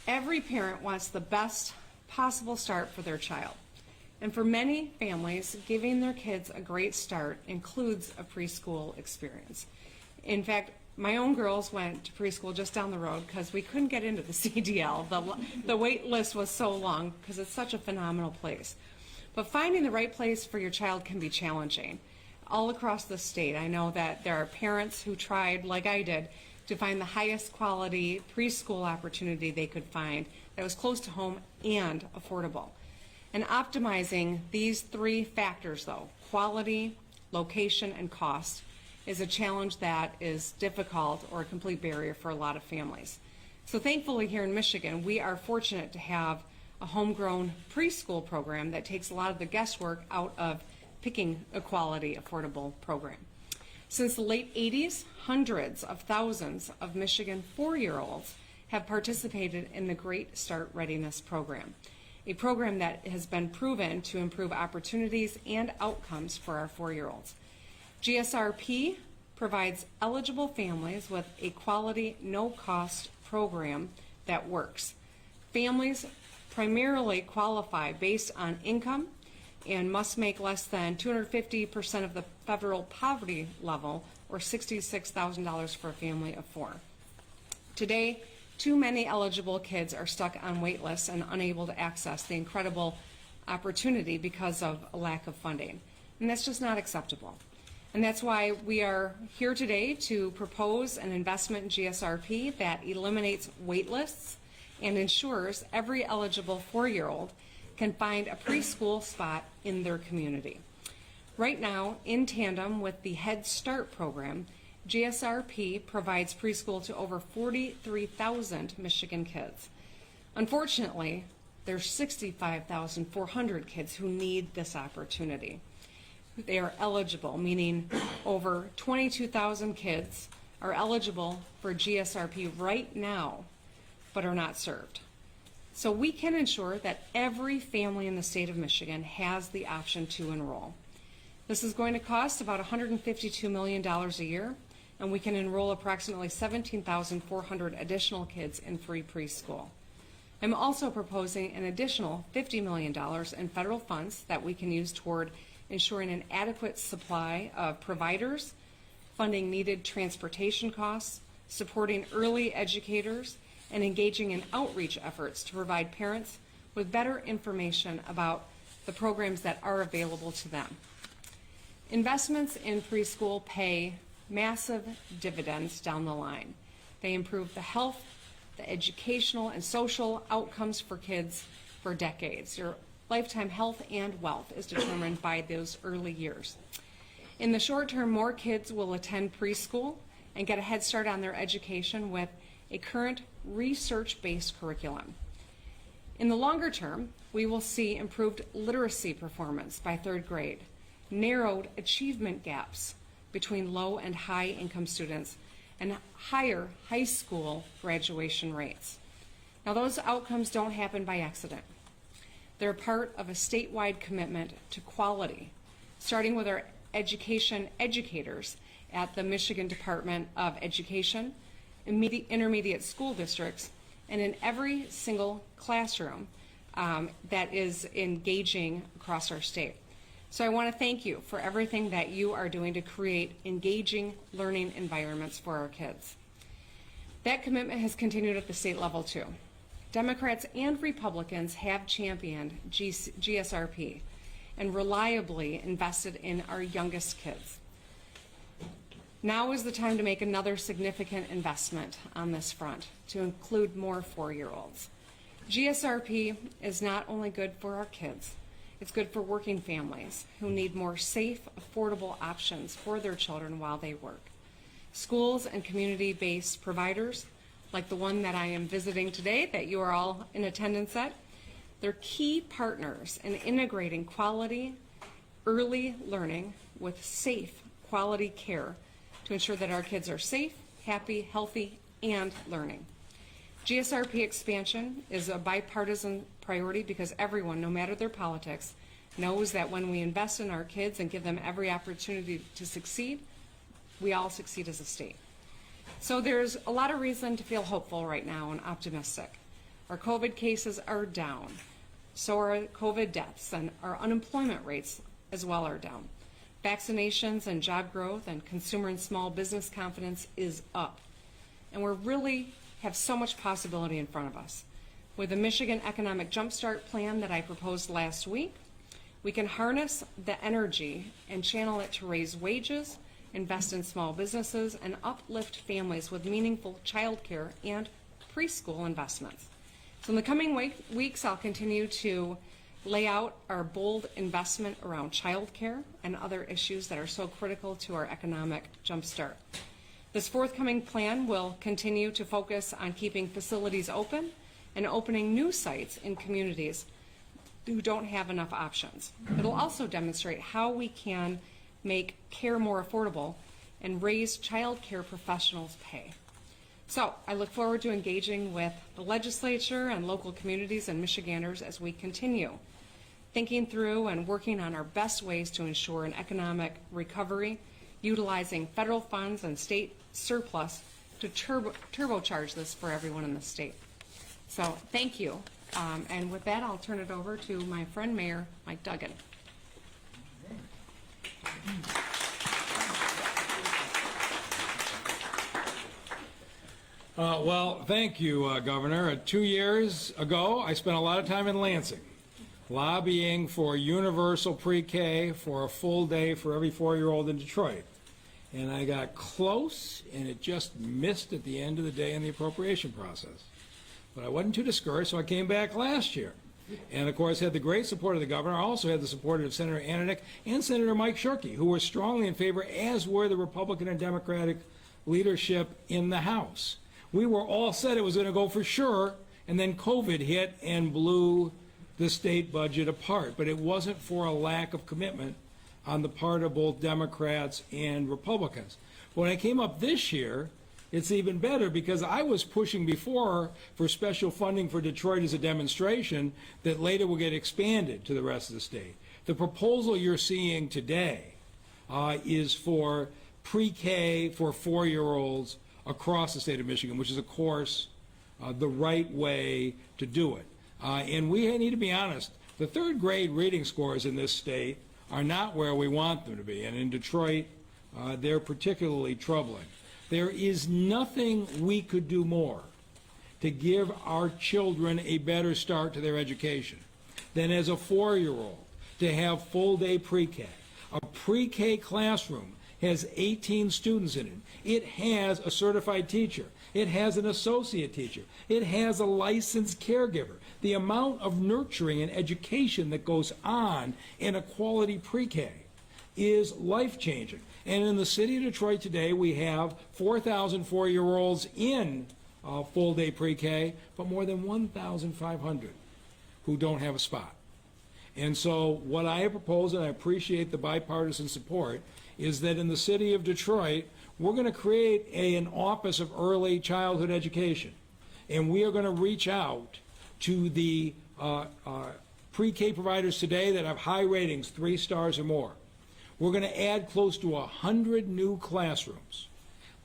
Every parent wants the best possible start for their child. And for many families, giving their kids a great start includes a preschool experience. In fact, my own girls went to preschool just down the road because we couldn't get into the CDL. The wait list was so long because it's such a phenomenal place. But finding the right place for your child can be challenging. All across the state, I know that there are parents who tried, like I did, to find the highest quality preschool opportunity they could find that was close to home and affordable. And optimizing these three factors, though, quality, location, and cost, is a challenge that is difficult or a complete barrier for a lot of families. So thankfully here in Michigan, we are fortunate to have a homegrown preschool program that takes a lot of the guesswork out of picking a quality, affordable program. Since the late 80s, hundreds of thousands of Michigan 4-year-olds have participated in the Great Start Readiness Program, a program that has been proven to improve opportunities and outcomes for our 4-year-olds. GSRP provides eligible families with a quality, no-cost program that works. Families primarily qualify based on income and must make less than 250% of the federal poverty level, or $66,000 for a family of 4. Today, too many eligible kids are stuck on wait lists and unable to access the incredible opportunity because of a lack of funding. And that's just not acceptable. And that's why we are here today to propose an investment in GSRP that eliminates wait lists and ensures every eligible 4-year-old can find a preschool spot in their community. Right now, in tandem with the Head Start program, GSRP provides preschool to over 43,000 Michigan kids. Unfortunately, there's 65,400 kids who need this opportunity. They are eligible, meaning over 22,000 kids are eligible for GSRP right now, but are not served. So we can ensure that every family in the state of Michigan has the option to enroll. This is going to cost about $152 million a year, and we can enroll approximately 17,400 additional kids in free preschool. I'm also proposing an additional $50 million in federal funds that we can use toward ensuring an adequate supply of providers, funding needed transportation costs, supporting early educators, and engaging in outreach efforts to provide parents with better information about the programs that are available to them. Investments in preschool pay massive dividends down the line. They improve the health, the educational, and social outcomes for kids for decades. Your lifetime health and wealth is determined by those early years. In the short term, more kids will attend preschool and get a head start on their education with a current research-based curriculum. In the longer term, we will see improved literacy performance by 3rd grade, narrowed achievement gaps between low and high income students, and higher high school graduation rates. Now, those outcomes don't happen by accident. They're part of a statewide commitment to quality, starting with our education educators at the Michigan Department of Education, intermediate school districts, and in every single classroom that is engaging across our state. So I want to thank you for everything that you are doing to create engaging learning environments for our kids. That commitment has continued at the state level too. Democrats and Republicans have championed GSRP and reliably invested in our youngest kids. Now is the time to make another significant investment on this front to include more 4-year-olds. GSRP is not only good for our kids, it's good for working families who need more safe, affordable options for their children while they work. Schools and community-based providers, like the one that I am visiting today that you are all in attendance at, they're key partners in integrating quality early learning with safe, quality care to ensure that our kids are safe, happy, healthy, and learning. GSRP expansion is a bipartisan priority because everyone, no matter their politics, knows that when we invest in our kids and give them every opportunity to succeed, we all succeed as a state. So there's a lot of reason to feel hopeful right now and optimistic. Our COVID cases are down. So are COVID deaths, and our unemployment rates as well are down. Vaccinations and job growth and consumer and small business confidence is up. And we really have so much possibility in front of us. With the Michigan Economic Jumpstart Plan that I proposed last week, we can harness the energy and channel it to raise wages, invest in small businesses, and uplift families with meaningful childcare and preschool investments. So in the coming weeks, I'll continue to lay out our bold investment around childcare and other issues that are so critical to our economic jumpstart. This forthcoming plan will continue to focus on keeping facilities open and opening new sites in communities who don't have enough options. It'll also demonstrate how we can make care more affordable and raise child care professionals' pay. So I look forward to engaging with the legislature and local communities and Michiganders as we continue thinking through and working on our best ways to ensure an economic recovery, utilizing federal funds and state surplus to turbocharge this for everyone in the state. So thank you. And with that, I'll turn it over to my friend, Mayor Mike Duggan. Well, thank you, Governor. 2 years ago, I spent a lot of time in Lansing lobbying for universal pre-K for a full day for every 4-year-old in Detroit. And I got close, and it just missed at the end of the day in the appropriation process. But I wasn't too discouraged, so I came back last year. And, of course, had the great support of the governor. I also had the support of Senator Ananich and Senator Mike Shirkey, who were strongly in favor, as were the Republican and Democratic leadership in the House. We were all set it was going to go for sure, and then COVID hit and blew the state budget apart. But it wasn't for a lack of commitment on the part of both Democrats and Republicans. When I came up this year, it's even better because I was pushing before for special funding for Detroit as a demonstration that later will get expanded to the rest of the state. The proposal you're seeing today is for pre-K for 4-year-olds across the state of Michigan, which is, of course, the right way to do it. And we need to be honest, the third grade reading scores in this state are not where we want them to be. And in Detroit, they're particularly troubling. There is nothing we could do more to give our children a better start to their education than as a 4-year-old to have full-day pre-K. A pre-K classroom has 18 students in it. It has a certified teacher. It has an associate teacher. It has a licensed caregiver. The amount of nurturing and education that goes on in a quality pre-K is life-changing. And in the city of Detroit today, we have 4,000 4-year-olds in full-day pre-K, but more than 1,500 who don't have a spot. And so what I have proposed, and I appreciate the bipartisan support, is that in the city of Detroit, we're going to create an Office of Early Childhood Education. And we are going to reach out to the pre-K providers today that have high ratings, 3 stars or more. We're going to add close to 100 new classrooms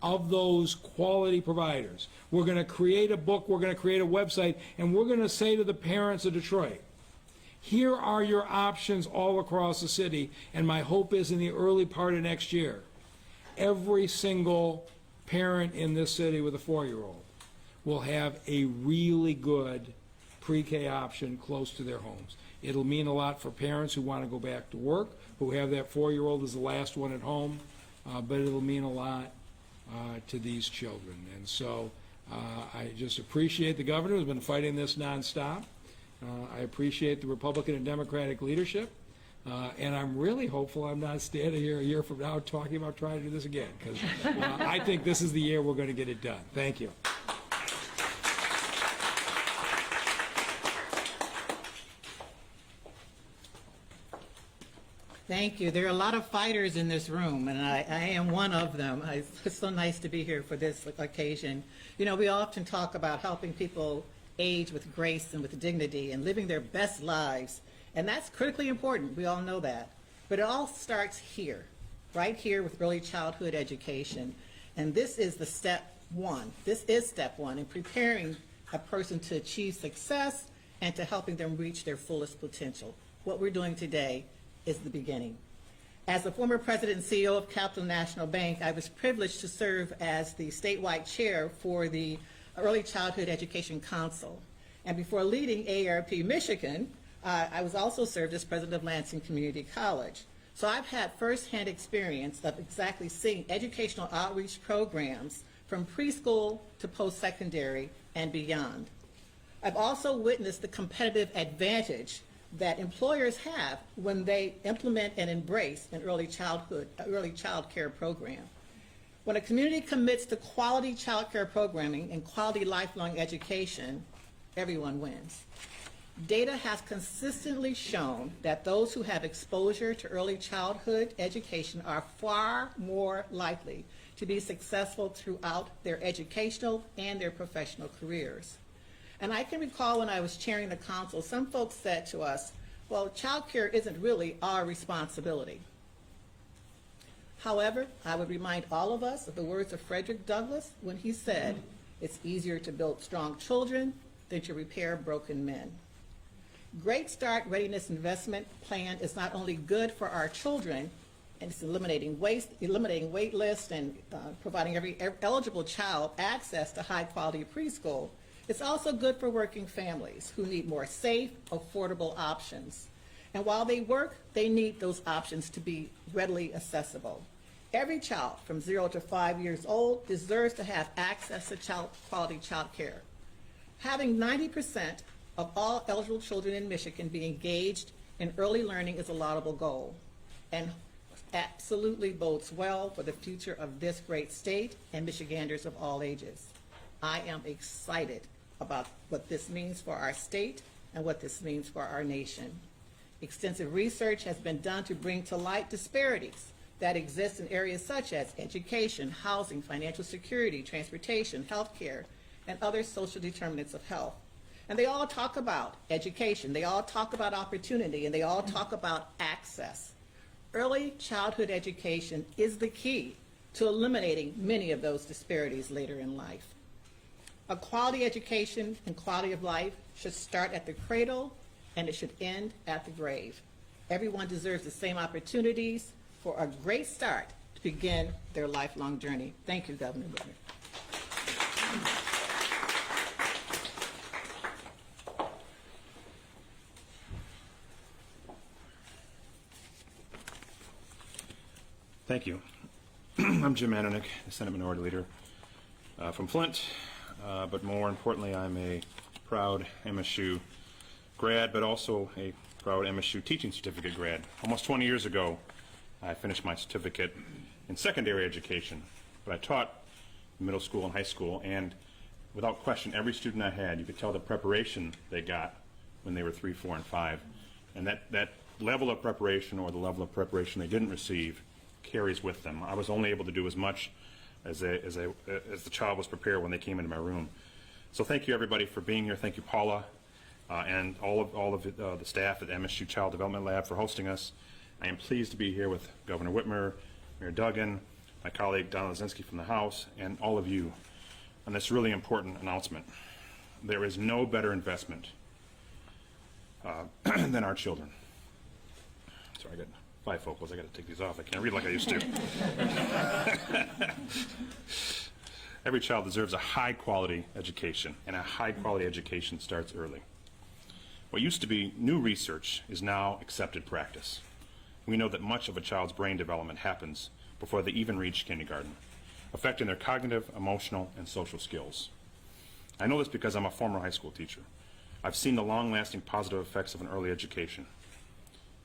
of those quality providers. We're going to create a book, we're going to create a website, and we're going to say to the parents of Detroit, here are your options all across the city, and my hope is in the early part of next year, every single parent in this city with a 4-year-old will have a really good pre-K option close to their homes. It'll mean a lot for parents who want to go back to work, who have that 4-year-old as the last one at home, but it'll mean a lot to these children. And so I just appreciate the governor who's been fighting this nonstop. I appreciate the Republican and Democratic leadership, and I'm really hopeful I'm not standing here a year from now talking about trying to do this again, because I think this is the year we're going to get it done. Thank you. Thank you. There are a lot of fighters in this room, and I am one of them. It's so nice to be here for this occasion. You know, we often talk about helping people age with grace and with dignity and living their best lives, and that's critically important. We all know that. But it all starts here, right here with early childhood education. And this is the step one. This is step one in preparing a person to achieve success and to helping them reach their fullest potential. What we're doing today is the beginning. As the former president and CEO of Capital National Bank, I was privileged to serve as the statewide chair for the Early Childhood Education Council. And before leading AARP Michigan, I was also served as president of Lansing Community College. So I've had firsthand experience of exactly seeing educational outreach programs from preschool to post-secondary and beyond. I've also witnessed the competitive advantage that employers have when they implement and embrace an early child care program. When a community commits to quality child care programming and quality lifelong education, everyone wins. Data has consistently shown that those who have exposure to early childhood education are far more likely to be successful throughout their educational and their professional careers. And I can recall when I was chairing the council, some folks said to us, well, child care isn't really our responsibility. However, I would remind all of us of the words of Frederick Douglass when he said, it's easier to build strong children than to repair broken men. Great Start Readiness Investment Plan is not only good for our children, and it's eliminating wait lists and providing every eligible child access to high quality preschool. It's also good for working families who need more safe, affordable options. And while they work, they need those options to be readily accessible. Every child from 0 to 5 years old deserves to have access to quality child care. Having 90% of all eligible children in Michigan be engaged in early learning is a laudable goal and absolutely bodes well for the future of this great state and Michiganders of all ages. I am excited about what this means for our state and what this means for our nation. Extensive research has been done to bring to light disparities that exist in areas such as education, housing, financial security, transportation, healthcare, and other social determinants of health. And they all talk about education, they all talk about opportunity, and they all talk about access. Early childhood education is the key to eliminating many of those disparities later in life. A quality education and quality of life should start at the cradle and it should end at the grave. Everyone deserves the same opportunities for a great start to begin their lifelong journey. Thank you, Governor Whitmer. Thank you. I'm Jim Antonik, the Senate Minority Leader from Flint, but more importantly, I'm a proud MSU grad, but also a proud MSU teaching certificate grad. Almost 20 years ago, I finished my certificate in secondary education, but I taught middle school and high school, and without question, every student I had, you could tell the preparation they got when they were 3, 4, and 5, and that level of preparation or the level of preparation they didn't receive carries with them. I was only able to do as much as the child was prepared when they came into my room. So thank you everybody for being here. Thank you Paula and all of the staff at the MSU Child Development Lab for hosting us. I am pleased to be here with Governor Whitmer, Mayor Duggan, my colleague Donna Lazinski from the House, and all of you on this really important announcement. There is no better investment than our children. Sorry, I got bifocals. I got to take these off. I can't read like I used to. Every child deserves a high-quality education, and a high-quality education starts early. What used to be new research is now accepted practice. We know that much of a child's brain development happens before they even reach kindergarten, affecting their cognitive, emotional, and social skills. I know this because I'm a former high school teacher. I've seen the long-lasting positive effects of an early education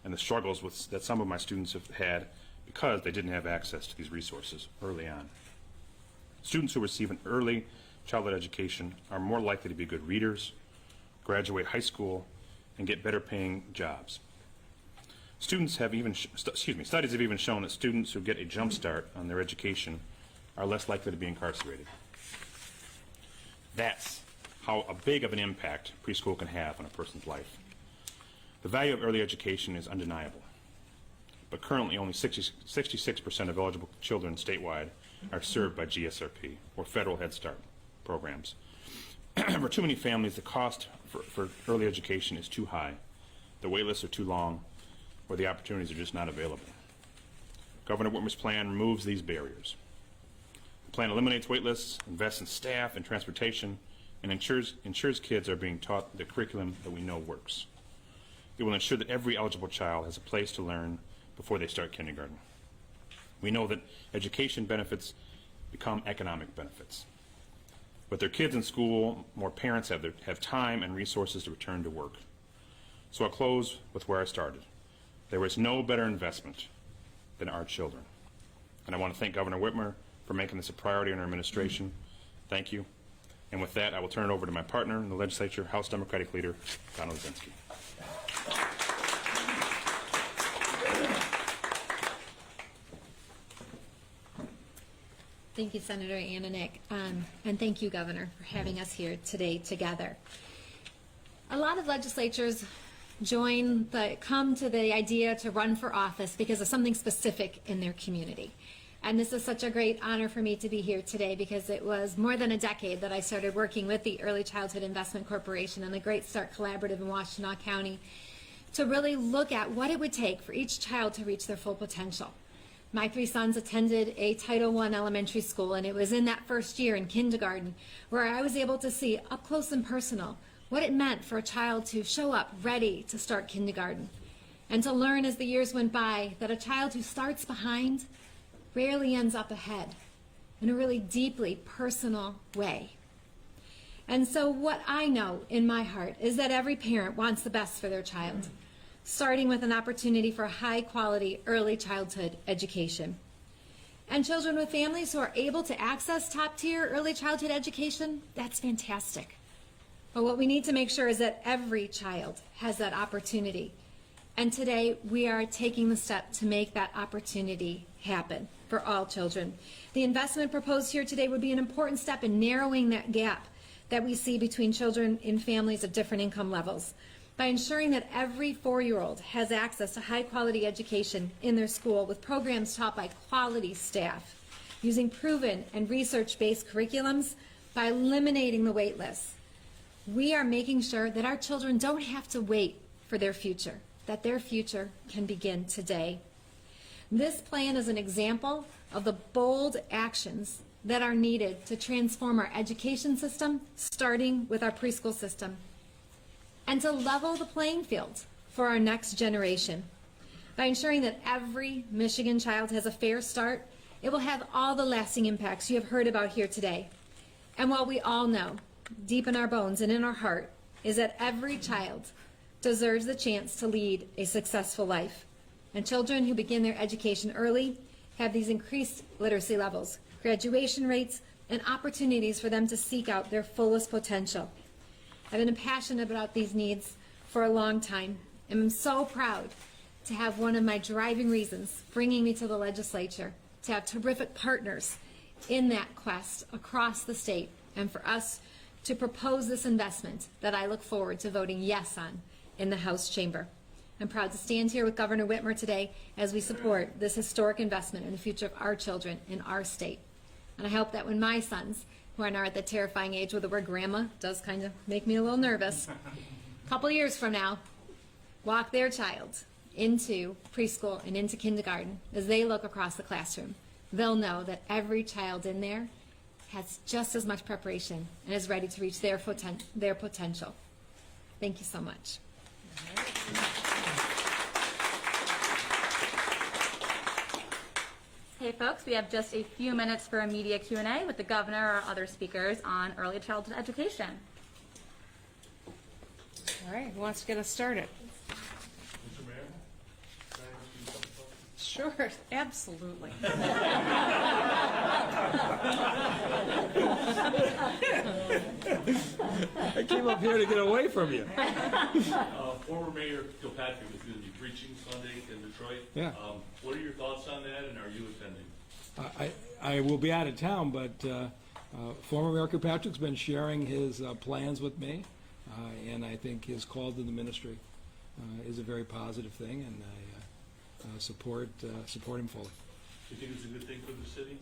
and the struggles that some of my students have had because they didn't have access to these resources early on. Students who receive an early childhood education are more likely to be good readers, graduate high school, and get better paying jobs. Studies have even shown that students who get a jump start on their education are less likely to be incarcerated. That's how big of an impact preschool can have on a person's life. The value of early education is undeniable, but currently only 66% of eligible children statewide are served by GSRP or federal Head Start programs. For too many families, the cost for early education is too high, the wait lists are too long, or the opportunities are just not available. Governor Whitmer's plan removes these barriers. The plan eliminates wait lists, invests in staff and transportation, and ensures kids are being taught the curriculum that we know works. It will ensure that every eligible child has a place to learn before they start kindergarten. We know that education benefits become economic benefits. With their kids in school, more parents have time and resources to return to work. So I'll close with where I started. There is no better investment than our children. And I want to thank Governor Whitmer for making this a priority in our administration. Thank you. And with that, I will turn it over to my partner in the legislature, House Democratic Leader, Donna Luzinski. Thank you, Senator Ananick, and thank you, Governor, for having us here today together. A lot of legislatures come to the idea to run for office because of something specific in their community. And this is such a great honor for me to be here today because it was more than a decade that I started working with the Early Childhood Investment Corporation and the Great Start Collaborative in Washtenaw County to really look at what it would take for each child to reach their full potential. My 3 sons attended a Title I elementary school, and it was in that first year in kindergarten where I was able to see up close and personal what it meant for a child to show up ready to start kindergarten and to learn as the years went by that a child who starts behind rarely ends up ahead in a really deeply personal way. And so what I know in my heart is that every parent wants the best for their child, starting with an opportunity for high-quality early childhood education. And children with families who are able to access top-tier early childhood education, that's fantastic. But what we need to make sure is that every child has that opportunity. And today, we are taking the step to make that opportunity happen for all children. The investment proposed here today would be an important step in narrowing that gap that we see between children in families of different income levels, by ensuring that every 4-year-old has access to high-quality education in their school with programs taught by quality staff, using proven and research-based curriculums, by eliminating the wait lists. We are making sure that our children don't have to wait for their future, that their future can begin today. This plan is an example of the bold actions that are needed to transform our education system, starting with our preschool system, and to level the playing field for our next generation. By ensuring that every Michigan child has a fair start, it will have all the lasting impacts you have heard about here today. And what we all know, deep in our bones and in our heart, is that every child deserves the chance to lead a successful life. And children who begin their education early have these increased literacy levels, graduation rates, and opportunities for them to seek out their fullest potential. I've been passionate about these needs for a long time, and I'm so proud to have one of my driving reasons bringing me to the legislature, to have terrific partners in that quest across the state, and for us to propose this investment that I look forward to voting yes on in the House chamber. I'm proud to stand here with Governor Whitmer today as we support this historic investment in the future of our children in our state. And I hope that when my sons, who are now at the terrifying age where the word grandma does kind of make me a little nervous, a couple years from now, walk their child into preschool and into kindergarten, as they look across the classroom, they'll know that every child in there has just as much preparation and is ready to reach their potential. Thank you so much. Hey folks, we have just a few minutes for a media Q&A with the governor or other speakers on early childhood education. All right, who wants to get us started? Mr. Mayor, can I ask you something? Sure, absolutely. I came up here to get away from you. Former Mayor Kilpatrick is going to be preaching Sunday in Detroit. Yeah. What are your thoughts on that, and are you attending? I will be out of town, but former Mayor Kirkpatrick's been sharing his plans with me, and I think his call to the ministry is a very positive thing, and I support him fully. Do you think it's a good thing for the city?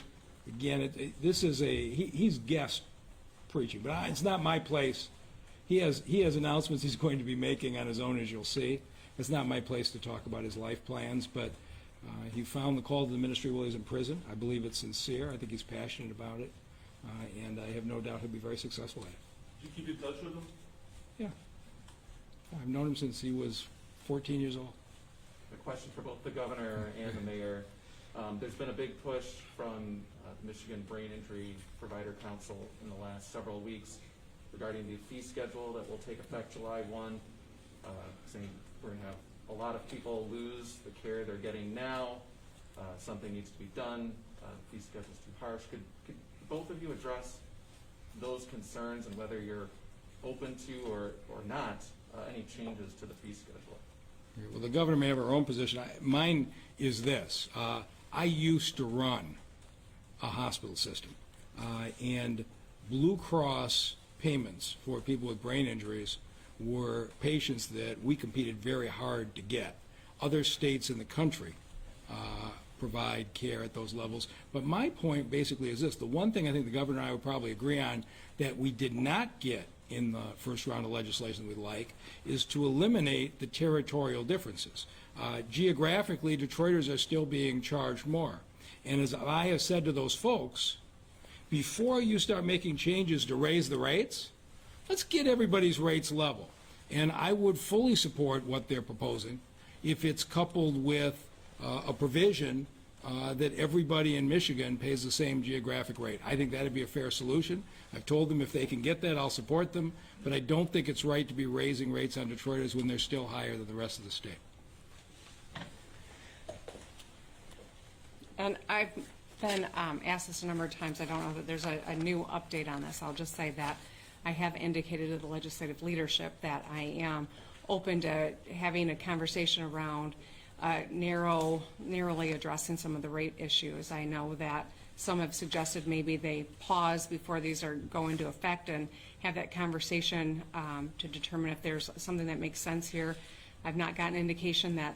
Again, this is he's guest preaching. But it's not my place. He has announcements he's going to be making on his own, as you'll see. It's not my place to talk about his life plans, but he found the call to the ministry while he was in prison. I believe it's sincere. I think he's passionate about it, and I have no doubt he'll be very successful at it. Do you keep in touch with them? Yeah. I've known him since he was 14 years old. A question for both the governor and the mayor. There's been a big push from the Michigan Brain Injury Provider Council in the last several weeks regarding the fee schedule that will take effect July 1, saying we're going to have a lot of people lose the care they're getting now. Something needs to be done. The fee schedule's too harsh. Could both of you address those concerns and whether you're open to or not any changes to the fee schedule? Well, the governor may have her own position. Mine is this. I used to run a hospital system, and Blue Cross payments for people with brain injuries were patients that we competed very hard to get. Other states in the country provide care at those levels. But my point basically is this. The one thing I think the governor and I would probably agree on that we did not get in the first round of legislation we'd like is to eliminate the territorial differences. Geographically, Detroiters are still being charged more. And as I have said to those folks, before you start making changes to raise the rates, let's get everybody's rates level. And I would fully support what they're proposing if it's coupled with a provision that everybody in Michigan pays the same geographic rate. I think that would be a fair solution. I've told them if they can get that, I'll support them. But I don't think it's right to be raising rates on Detroiters when they're still higher than the rest of the state. And I've been asked this a number of times. I don't know that there's a new update on this. I'll just say that I have indicated to the legislative leadership that I am open to having a conversation around narrowly addressing some of the rate issues. I know that some have suggested maybe they pause before these are go into effect and have that conversation to determine if there's something that makes sense here. I've not gotten indication that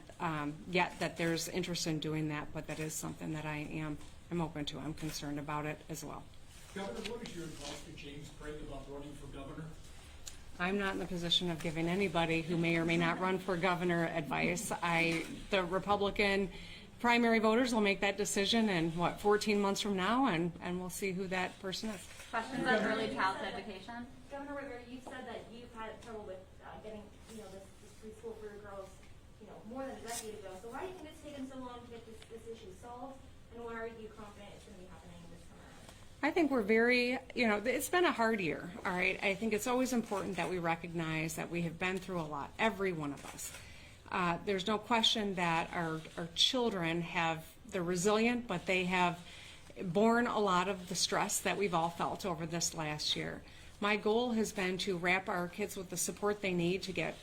yet that there's interest in doing that, but that is something that I'm open to. I'm concerned about it as well. Governor, what is your advice to James Craig about running for governor? I'm not in the position of giving anybody who may or may not run for governor advice. The Republican primary voters will make that decision in, 14 months from now, and we'll see who that person is. Questions on early childhood education? Governor Whitmer, you've said that you've had trouble with getting, this preschool for your girls, more than a decade ago. So why do you think it's taken so long to get this issue solved? And why are you confident it's going to be happening this time around? I think we're very, it's been a hard year, all right? I think it's always important that we recognize that we have been through a lot, every one of us. There's no question that our children they're resilient, but they have borne a lot of the stress that we've all felt over this last year. My goal has been to wrap our kids with the support they need to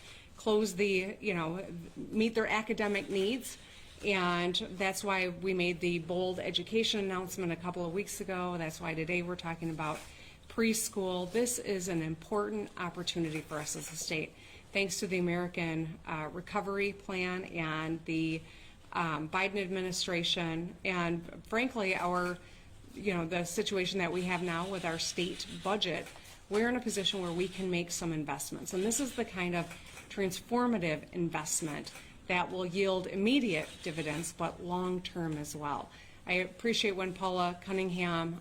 meet their academic needs. And that's why we made the bold education announcement a couple of weeks ago. That's why today we're talking about preschool. This is an important opportunity for us as a state. Thanks to the American Recovery Plan and the Biden administration, and frankly, the situation that we have now with our state budget, we're in a position where we can make some investments. And this is the kind of transformative investment that will yield immediate dividends, but long-term as well. I appreciate when Paula Cunningham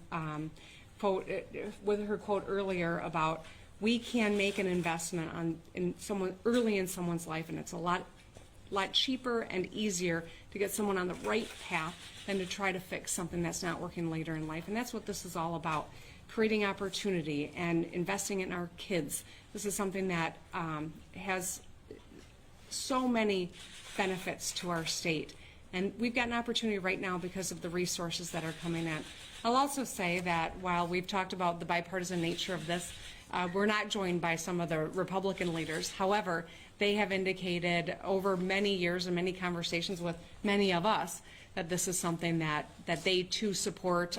with her quote earlier about we can make an investment early in someone's life, and it's a lot cheaper and easier to get someone on the right path than to try to fix something that's not working later in life. And that's what this is all about, creating opportunity and investing in our kids. This is something that has so many benefits to our state. And we've got an opportunity right now because of the resources that are coming in. I'll also say that while we've talked about the bipartisan nature of this, we're not joined by some of the Republican leaders. However, they have indicated over many years and many conversations with many of us that this is something that they too support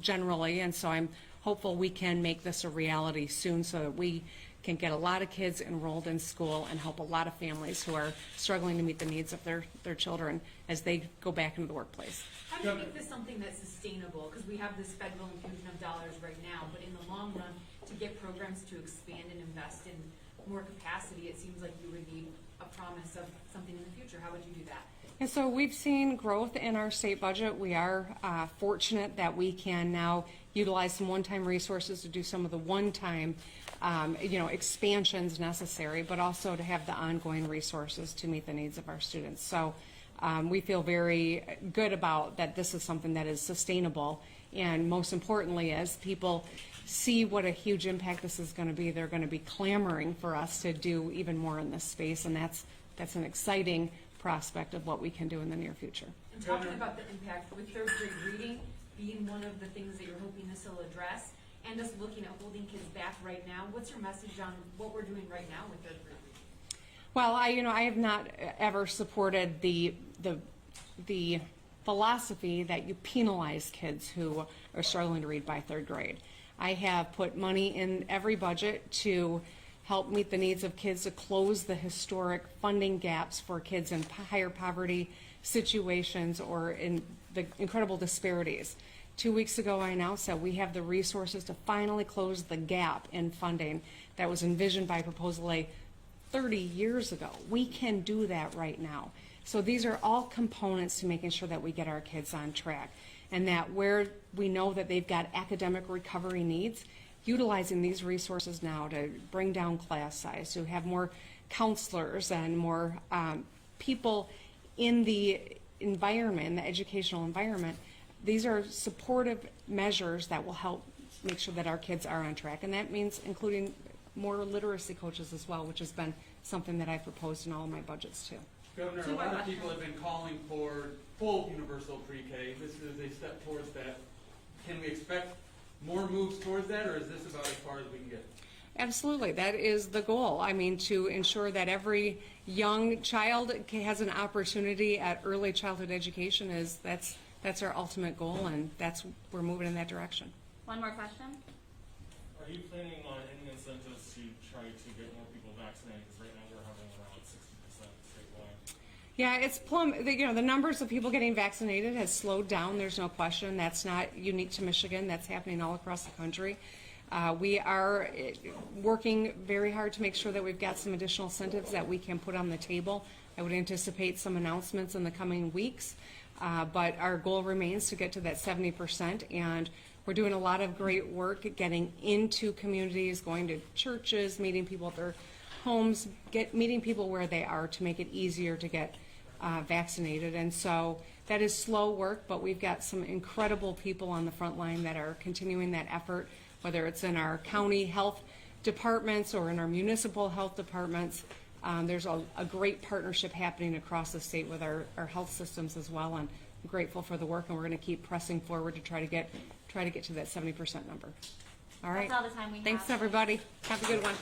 generally. And so I'm hopeful we can make this a reality soon so that we can get a lot of kids enrolled in school and help a lot of families who are struggling to meet the needs of their children as they go back into the workplace. How do you make this something that's sustainable? Because we have this federal infusion of dollars right now, but in the long run, to to get programs to expand and invest in more capacity, it seems like you would need a promise of something in the future. How would you do that? And so we've seen growth in our state budget. We are fortunate that we can now utilize some one-time resources to do some of the one-time, expansions necessary, but also to have the ongoing resources to meet the needs of our students. So we feel very good about that this is something that is sustainable. And most importantly, as people see what a huge impact this is going to be, they're going to be clamoring for us to do even more in this space. And that's an exciting prospect of what we can do in the near future. And talking about the impact, with third grade reading being one of the things that you're hoping this will address, and just looking at holding kids back right now, what's your message on what we're doing right now with third grade reading? Well, I have not ever supported the philosophy that you penalize kids who are struggling to read by third grade. I have put money in every budget to help meet the needs of kids, to close the historic funding gaps for kids in higher poverty situations or in the incredible disparities. 2 weeks ago, I announced that we have the resources to finally close the gap in funding that was envisioned by Proposal A 30 years ago. We can do that right now. So these are all components to making sure that we get our kids on track, and that where we know that they've got academic recovery needs, utilizing these resources now to bring down class size, to have more counselors and more people in the environment, the educational environment. These are supportive measures that will help make sure that our kids are on track, and that means including more literacy coaches as well, which has been something that I've proposed in all of my budgets too. Governor, a lot of people have been calling for full universal pre-K. This is a step towards that. Can we expect more moves towards that, or is this about as far as we can get? Absolutely, that is the goal. I mean, to ensure that every young child has an opportunity at early childhood education that's our ultimate goal, and we're moving in that direction. One more question. Are you planning on any incentives to try to get more people vaccinated? Because right now we're having around 60% statewide. Yeah, it's the numbers of people getting vaccinated has slowed down. There's no question. That's not unique to Michigan. That's happening all across the country. We are working very hard to make sure that we've got some additional incentives that we can put on the table. I would anticipate some announcements in the coming weeks, but our goal remains to get to that 70%, and we're doing a lot of great work getting into communities, going to churches, meeting people at their homes, meeting people where they are to make it easier to get vaccinated. And so that is slow work, but we've got some incredible people on the front line that are continuing that effort, whether it's in our county health departments or in our municipal health departments. There's a great partnership happening across the state with our health systems as well, and I'm grateful for the work, and we're going to keep pressing forward to try to get to that 70% number. All right. That's all the time we have. Thanks, everybody. Have a good one.